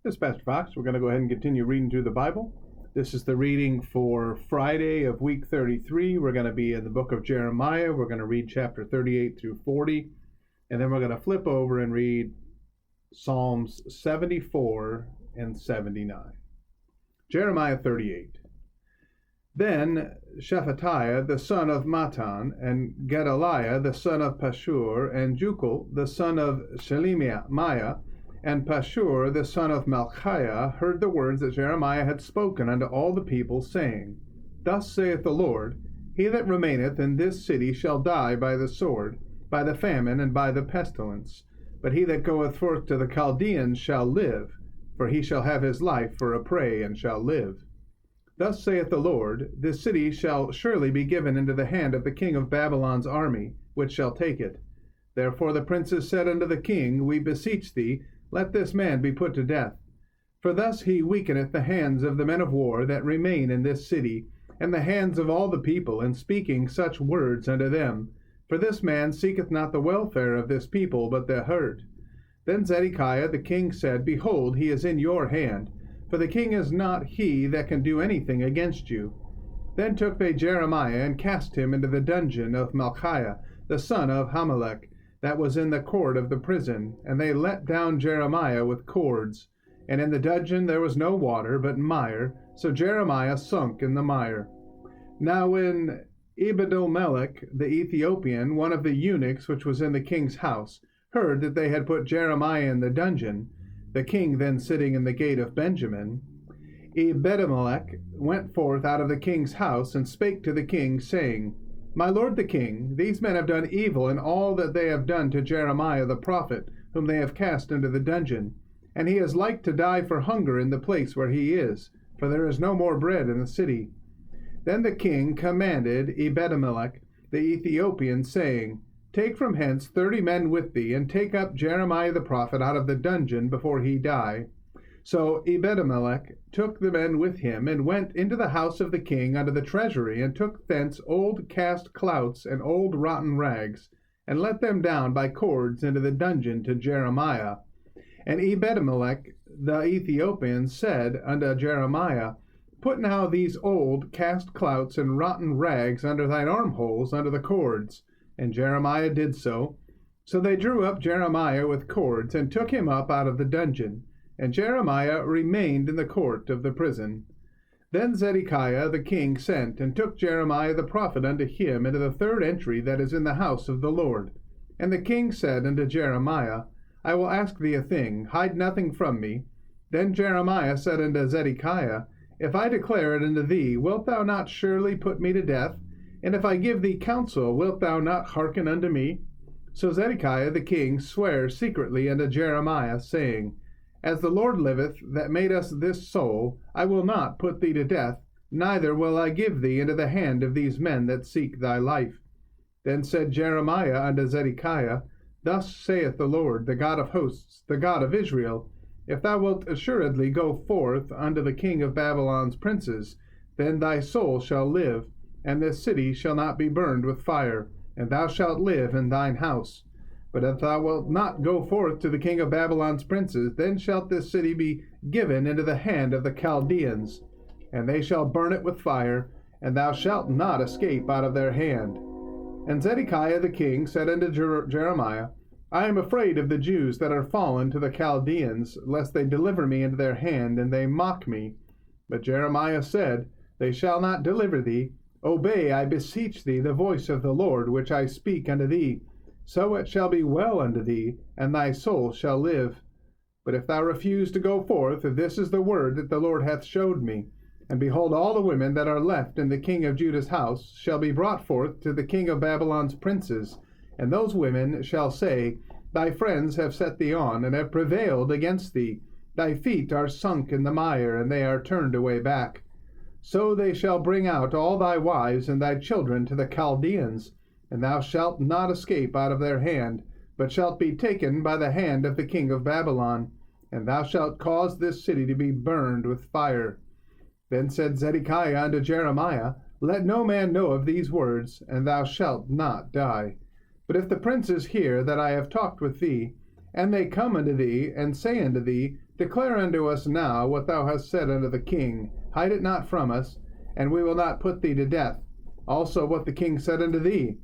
This is Pastor Fox. We're going to go ahead and continue reading through the Bible. This is the reading for Friday of week 33. We're going to be in the book of Jeremiah. We're going to read chapter 38 through 40. And then we're going to flip over and read Psalms 74 and 79. Jeremiah 38. Then Shephatiah the son of Matan, and Gedaliah the son of Pashur, and Jukal the son of Shelemiah, and Pashur the son of Malchiah heard the words that Jeremiah had spoken unto all the people, saying, Thus saith the Lord, He that remaineth in this city shall die by the sword, by the famine, and by the pestilence. But he that goeth forth to the Chaldeans shall live, for he shall have his life for a prey, and shall live. Thus saith the Lord, This city shall surely be given into the hand of the king of Babylon's army, which shall take it. Therefore the princes said unto the king, We beseech thee, let this man be put to death. For thus he weakeneth the hands of the men of war that remain in this city, and the hands of all the people, in speaking such words unto them. For this man seeketh not the welfare of this people, but the hurt. Then Zedekiah the king said, Behold, he is in your hand, for the king is not he that can do anything against you. Then took they Jeremiah, and cast him into the dungeon of Malchiah, the son of Hamelech, that was in the court of the prison, and they let down Jeremiah with cords. And in the dungeon there was no water, but mire, so Jeremiah sunk in the mire. Now when Ebed-melech the Ethiopian, one of the eunuchs which was in the king's house, heard that they had put Jeremiah in the dungeon, the king then sitting in the gate of Benjamin, Ebed-melech went forth out of the king's house, and spake to the king, saying, My lord the king, these men have done evil in all that they have done to Jeremiah the prophet, whom they have cast into the dungeon. And he is like to die for hunger in the place where he is, for there is no more bread in the city. Then the king commanded Ebed-melech the Ethiopian, saying, Take from hence 30 men with thee, and take up Jeremiah the prophet out of the dungeon before he die. So Ebed-melech took the men with him, and went into the house of the king unto the treasury, and took thence old cast clouts and old rotten rags, and let them down by cords into the dungeon to Jeremiah. And Ebed-melech the Ethiopian said unto Jeremiah, Put now these old cast clouts and rotten rags under thine armholes under the cords. And Jeremiah did so. So they drew up Jeremiah with cords, and took him up out of the dungeon. And Jeremiah remained in the court of the prison. Then Zedekiah the king sent, and took Jeremiah the prophet unto him into the third entry that is in the house of the Lord. And the king said unto Jeremiah, I will ask thee a thing, hide nothing from me. Then Jeremiah said unto Zedekiah, If I declare it unto thee, wilt thou not surely put me to death? And if I give thee counsel, wilt thou not hearken unto me? So Zedekiah the king sware secretly unto Jeremiah, saying, As the Lord liveth, that made us this soul, I will not put thee to death, neither will I give thee into the hand of these men that seek thy life. Then said Jeremiah unto Zedekiah, Thus saith the Lord, the God of hosts, the God of Israel, If thou wilt assuredly go forth unto the king of Babylon's princes, then thy soul shall live, and this city shall not be burned with fire, and thou shalt live in thine house. But if thou wilt not go forth to the king of Babylon's princes, then shall this city be given into the hand of the Chaldeans, and they shall burn it with fire, and thou shalt not escape out of their hand. And Zedekiah the king said unto Jeremiah, I am afraid of the Jews that are fallen to the Chaldeans, lest they deliver me into their hand, and they mock me. But Jeremiah said, They shall not deliver thee. Obey, I beseech thee, the voice of the Lord, which I speak unto thee. So it shall be well unto thee, and thy soul shall live. But if thou refuse to go forth, this is the word that the Lord hath showed me. And behold, all the women that are left in the king of Judah's house shall be brought forth to the king of Babylon's princes. And those women shall say, Thy friends have set thee on, and have prevailed against thee. Thy feet are sunk in the mire, and they are turned away back. So they shall bring out all thy wives and thy children to the Chaldeans, and thou shalt not escape out of their hand, but shalt be taken by the hand of the king of Babylon, and thou shalt cause this city to be burned with fire. Then said Zedekiah unto Jeremiah, Let no man know of these words, and thou shalt not die. But if the princes hear that I have talked with thee, And they come unto thee, and say unto thee, Declare unto us now what thou hast said unto the king. Hide it not from us, and we will not put thee to death. Also what the king said unto thee.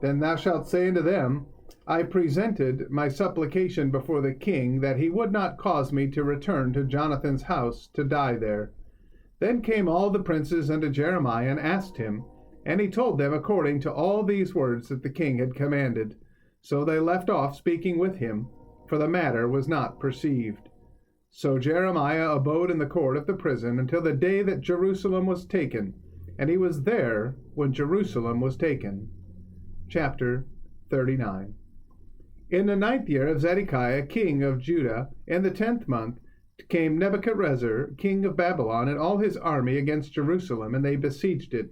Then thou shalt say unto them, I presented my supplication before the king, that he would not cause me to return to Jonathan's house to die there. Then came all the princes unto Jeremiah, and asked him, and he told them according to all these words that the king had commanded. So they left off speaking with him, for the matter was not perceived. So Jeremiah abode in the court of the prison until the day that Jerusalem was taken, and he was there when Jerusalem was taken. Chapter 39. In the 9th year of Zedekiah king of Judah, in the 10th month, came Nebuchadrezzar king of Babylon and all his army against Jerusalem, and they besieged it.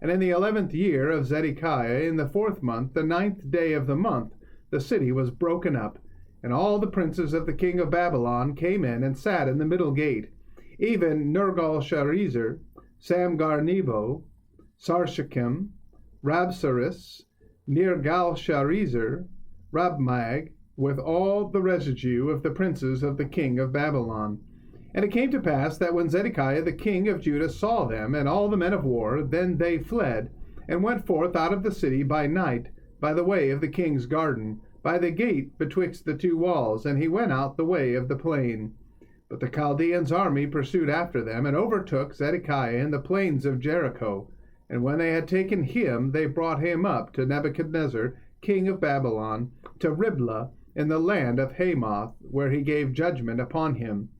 And in the 11th year of Zedekiah, in the 4th month, the 9th day of the month, the city was broken up, and all the princes of the king of Babylon came in and sat in the middle gate, even Nergal-Sharezer, Samgar-Nebo, Sarshekim, Rabsaris, Nergal-Sharezer, Rabmag, with all the residue of the princes of the king of Babylon. And it came to pass that when Zedekiah the king of Judah saw them, and all the men of war, then they fled, and went forth out of the city by night, by the way of the king's garden, by the gate betwixt the two walls, and he went out the way of the plain. But the Chaldeans' army pursued after them, and overtook Zedekiah in the plains of Jericho. And when they had taken him, they brought him up to Nebuchadnezzar, king of Babylon, to Riblah, in the land of Hamath, where he gave judgment upon him.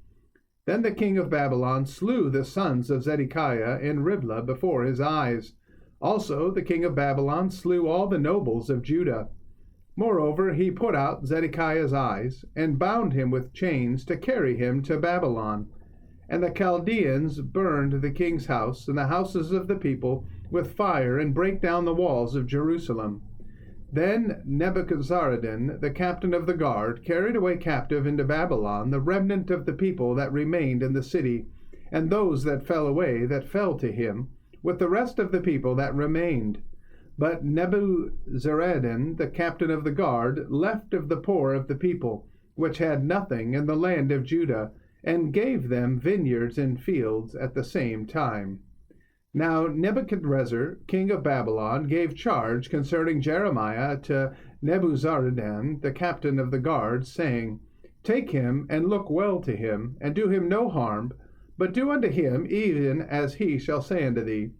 Then the king of Babylon slew the sons of Zedekiah in Riblah before his eyes. Also the king of Babylon slew all the nobles of Judah. Moreover, he put out Zedekiah's eyes, and bound him with chains to carry him to Babylon. And the Chaldeans burned the king's house and the houses of the people with fire, and brake down the walls of Jerusalem. Then Nebuzaradan, the captain of the guard, carried away captive into Babylon the remnant of the people that remained in the city, and those that fell away that fell to him, with the rest of the people that remained. But Nebuzaradan, the captain of the guard, left of the poor of the people, which had nothing in the land of Judah, and gave them vineyards and fields at the same time. Now Nebuchadrezzar, king of Babylon, gave charge concerning Jeremiah to Nebuzaradan, the captain of the guard, saying, Take him, and look well to him, and do him no harm, but do unto him even as he shall say unto thee.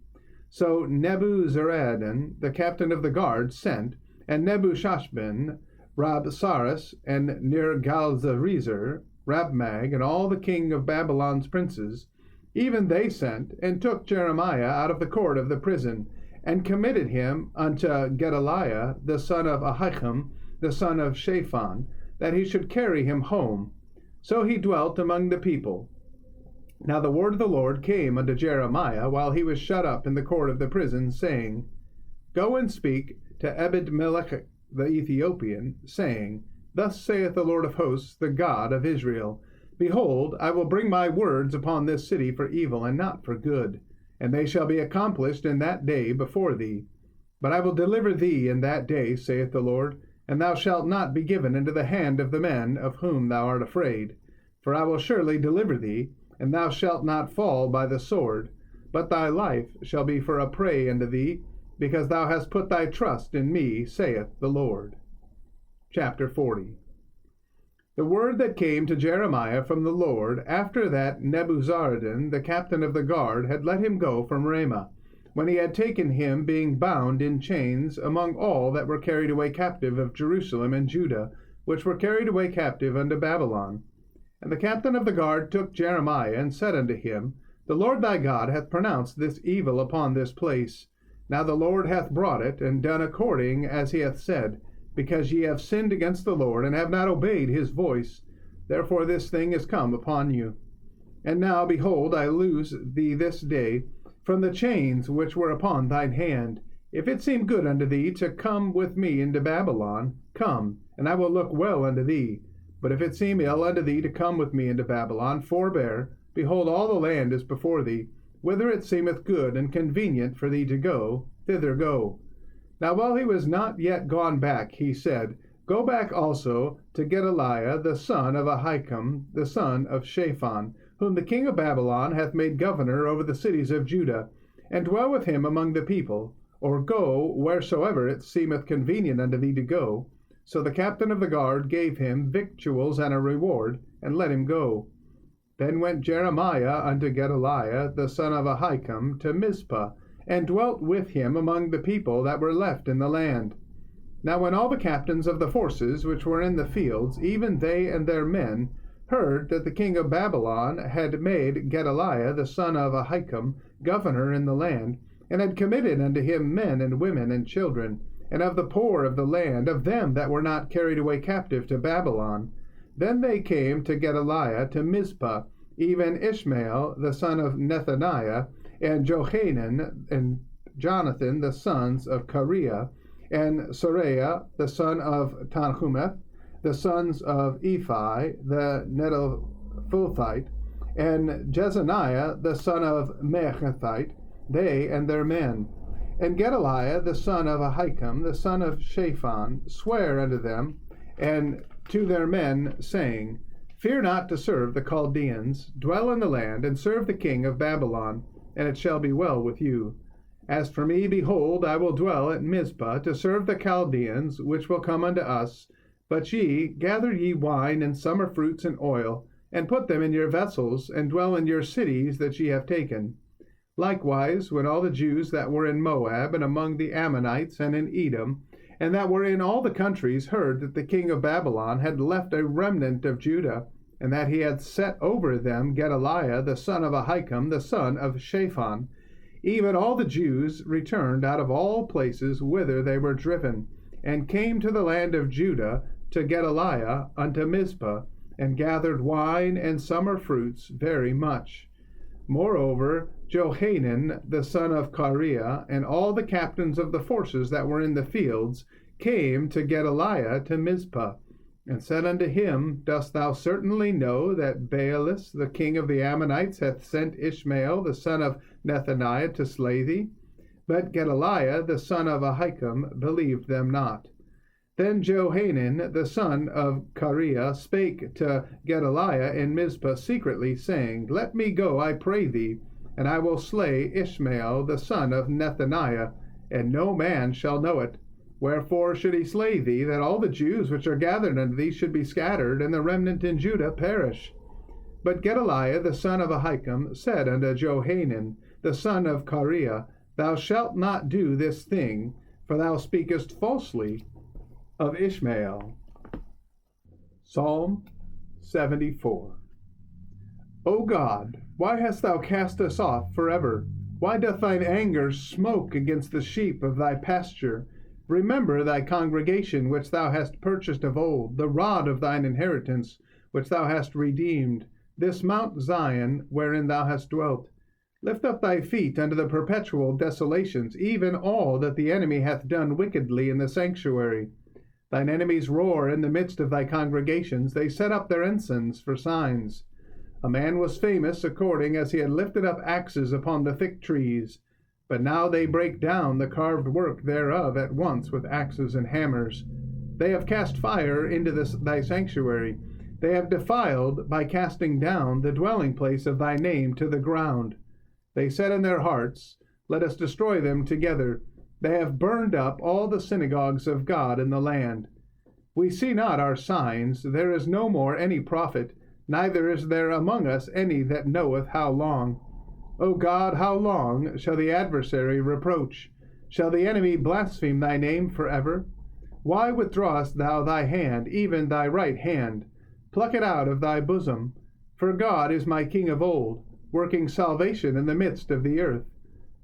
So Nebuzaradan, the captain of the guard, sent, and Nebuchadnezzar, Rabsaris, and Nergal-Sharezer, Rabmag, and all the king of Babylon's princes, even they sent, and took Jeremiah out of the court of the prison, and committed him unto Gedaliah, the son of Ahikam, the son of Shaphan, that he should carry him home. So he dwelt among the people. Now the word of the Lord came unto Jeremiah while he was shut up in the court of the prison, saying, Go and speak to Ebed-melech the Ethiopian, saying, Thus saith the Lord of hosts, the God of Israel, Behold, I will bring my words upon this city for evil, and not for good, and they shall be accomplished in that day before thee. But I will deliver thee in that day, saith the Lord, and thou shalt not be given into the hand of the men of whom thou art afraid. For I will surely deliver thee, and thou shalt not fall by the sword, but thy life shall be for a prey unto thee, because thou hast put thy trust in me, saith the Lord. Chapter 40. The word that came to Jeremiah from the Lord, after that Nebuzaradan, the captain of the guard, had let him go from Ramah, when he had taken him being bound in chains among all that were carried away captive of Jerusalem and Judah, which were carried away captive unto Babylon. And the captain of the guard took Jeremiah, and said unto him, The Lord thy God hath pronounced this evil upon this place. Now the Lord hath brought it, and done according as he hath said, because ye have sinned against the Lord, and have not obeyed his voice. Therefore this thing is come upon you. And now, behold, I loose thee this day from the chains which were upon thine hand. If it seem good unto thee to come with me into Babylon, come, and I will look well unto thee. But if it seem ill unto thee to come with me into Babylon, forbear. Behold, all the land is before thee. Whither it seemeth good and convenient for thee to go, thither go. Now while he was not yet gone back, he said, Go back also to Gedaliah the son of Ahikam, the son of Shaphan, whom the king of Babylon hath made governor over the cities of Judah, and dwell with him among the people, or go wheresoever it seemeth convenient unto thee to go. So the captain of the guard gave him victuals and a reward, and let him go. Then went Jeremiah unto Gedaliah the son of Ahikam to Mizpah, and dwelt with him among the people that were left in the land. Now when all the captains of the forces which were in the fields, even they and their men, heard that the king of Babylon had made Gedaliah the son of Ahikam governor in the land, and had committed unto him men and women and children, and of the poor of the land, of them that were not carried away captive to Babylon, then they came to Gedaliah to Mizpah, even Ishmael the son of Nethaniah, and Johanan and Jonathan the sons of Kareah, and Saraiah the son of Tanhumeth, the sons of Ephi the Netophathite, and Jezaniah the son of Mechathite, they and their men. And Gedaliah the son of Ahikam, the son of Shaphan, sware unto them and to their men, saying, Fear not to serve the Chaldeans, dwell in the land, and serve the king of Babylon, and it shall be well with you. As for me, behold, I will dwell at Mizpah to serve the Chaldeans, which will come unto us. But ye, gather ye wine and summer fruits and oil, and put them in your vessels, and dwell in your cities that ye have taken. Likewise, when all the Jews that were in Moab, and among the Ammonites, and in Edom, and that were in all the countries, heard that the king of Babylon had left a remnant of Judah, and that he had set over them Gedaliah the son of Ahikam, the son of Shaphan, even all the Jews returned out of all places whither they were driven, and came to the land of Judah to Gedaliah unto Mizpah, and gathered wine and summer fruits very much. Moreover, Johanan the son of Kareah, and all the captains of the forces that were in the fields, came to Gedaliah to Mizpah, and said unto him, Dost thou certainly know that Baalis the king of the Ammonites hath sent Ishmael the son of Nethaniah to slay thee? But Gedaliah the son of Ahikam believed them not. Then Johanan the son of Kareah spake to Gedaliah in Mizpah secretly, saying, Let me go, I pray thee, and I will slay Ishmael the son of Nethaniah, and no man shall know it. Wherefore should he slay thee, that all the Jews which are gathered unto thee should be scattered, and the remnant in Judah perish? But Gedaliah the son of Ahikam said unto Johanan the son of Kareah, Thou shalt not do this thing, for thou speakest falsely of Ishmael. Psalm 74. O God, why hast thou cast us off forever? Why doth thine anger smoke against the sheep of thy pasture? Remember thy congregation which thou hast purchased of old, the rod of thine inheritance which thou hast redeemed, this Mount Zion wherein thou hast dwelt. Lift up thy feet unto the perpetual desolations, even all that the enemy hath done wickedly in the sanctuary. Thine enemies roar in the midst of thy congregations, they set up their ensigns for signs. A man was famous according as he had lifted up axes upon the thick trees, but now they break down the carved work thereof at once with axes and hammers. They have cast fire into thy sanctuary. They have defiled by casting down the dwelling place of thy name to the ground. They said in their hearts, Let us destroy them together. They have burned up all the synagogues of God in the land. We see not our signs, there is no more any prophet, neither is there among us any that knoweth how long. O God, how long shall the adversary reproach? Shall the enemy blaspheme thy name forever? Why withdrawest thou thy hand, even thy right hand? Pluck it out of thy bosom. For God is my King of old, working salvation in the midst of the earth.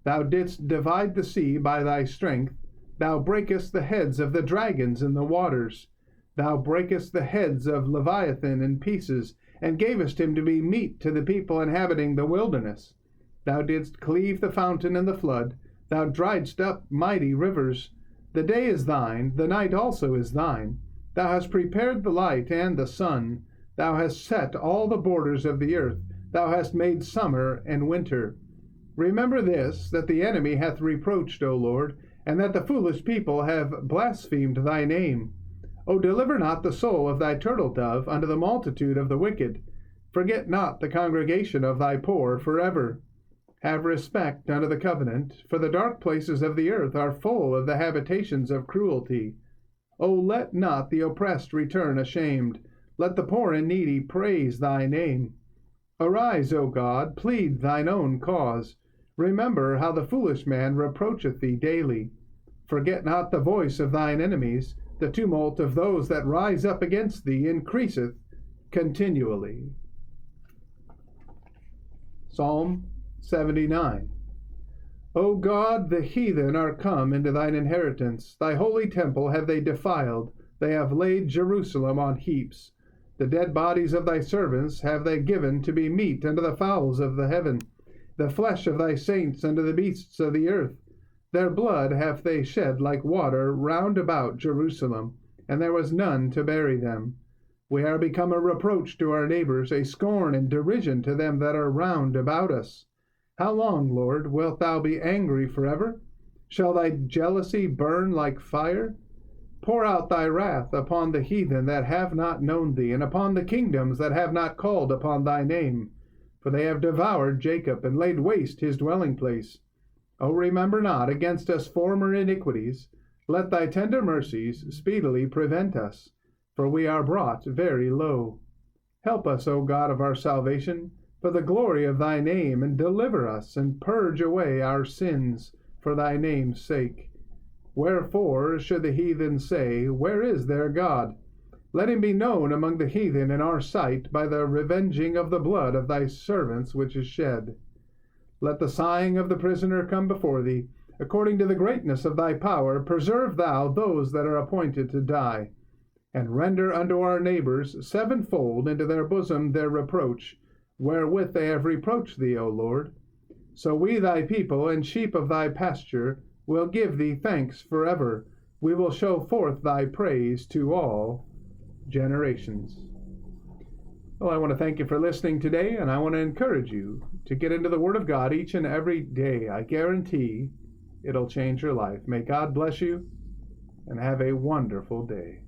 Thou didst divide the sea by thy strength. Thou breakest the heads of the dragons in the waters. Thou breakest the heads of Leviathan in pieces, and gavest him to be meat to the people inhabiting the wilderness. Thou didst cleave the fountain and the flood. Thou driedst up mighty rivers. The day is thine, the night also is thine. Thou hast prepared the light and the sun. Thou hast set all the borders of the earth. Thou hast made summer and winter. Remember this, that the enemy hath reproached, O Lord, and that the foolish people have blasphemed thy name. O deliver not the soul of thy turtle dove unto the multitude of the wicked. Forget not the congregation of thy poor forever. Have respect unto the covenant, for the dark places of the earth are full of the habitations of cruelty. O let not the oppressed return ashamed. Let the poor and needy praise thy name. Arise, O God, plead thine own cause. Remember how the foolish man reproacheth thee daily. Forget not the voice of thine enemies. The tumult of those that rise up against thee increaseth continually. Psalm 79. O God, the heathen are come into thine inheritance. Thy holy temple have they defiled. They have laid Jerusalem on heaps. The dead bodies of thy servants have they given to be meat unto the fowls of the heaven, the flesh of thy saints unto the beasts of the earth. Their blood have they shed like water round about Jerusalem, and there was none to bury them. We are become a reproach to our neighbors, a scorn and derision to them that are round about us. How long, Lord, wilt thou be angry forever? Shall thy jealousy burn like fire? Pour out thy wrath upon the heathen that have not known thee, and upon the kingdoms that have not called upon thy name. For they have devoured Jacob, and laid waste his dwelling place. O remember not against us former iniquities. Let thy tender mercies speedily prevent us, for we are brought very low. Help us, O God of our salvation, for the glory of thy name, and deliver us, and purge away our sins, for thy name's sake. Wherefore should the heathen say, Where is their God? Let him be known among the heathen in our sight by the revenging of the blood of thy servants which is shed. Let the sighing of the prisoner come before thee. According to the greatness of thy power, preserve thou those that are appointed to die. And render unto our neighbors sevenfold into their bosom their reproach, wherewith they have reproached thee, O Lord. So we, thy people, and sheep of thy pasture, will give thee thanks forever. We will show forth thy praise to all generations. Well, I want to thank you for listening today, and I want to encourage you to get into the Word of God each and every day. I guarantee it'll change your life. May God bless you, and have a wonderful day.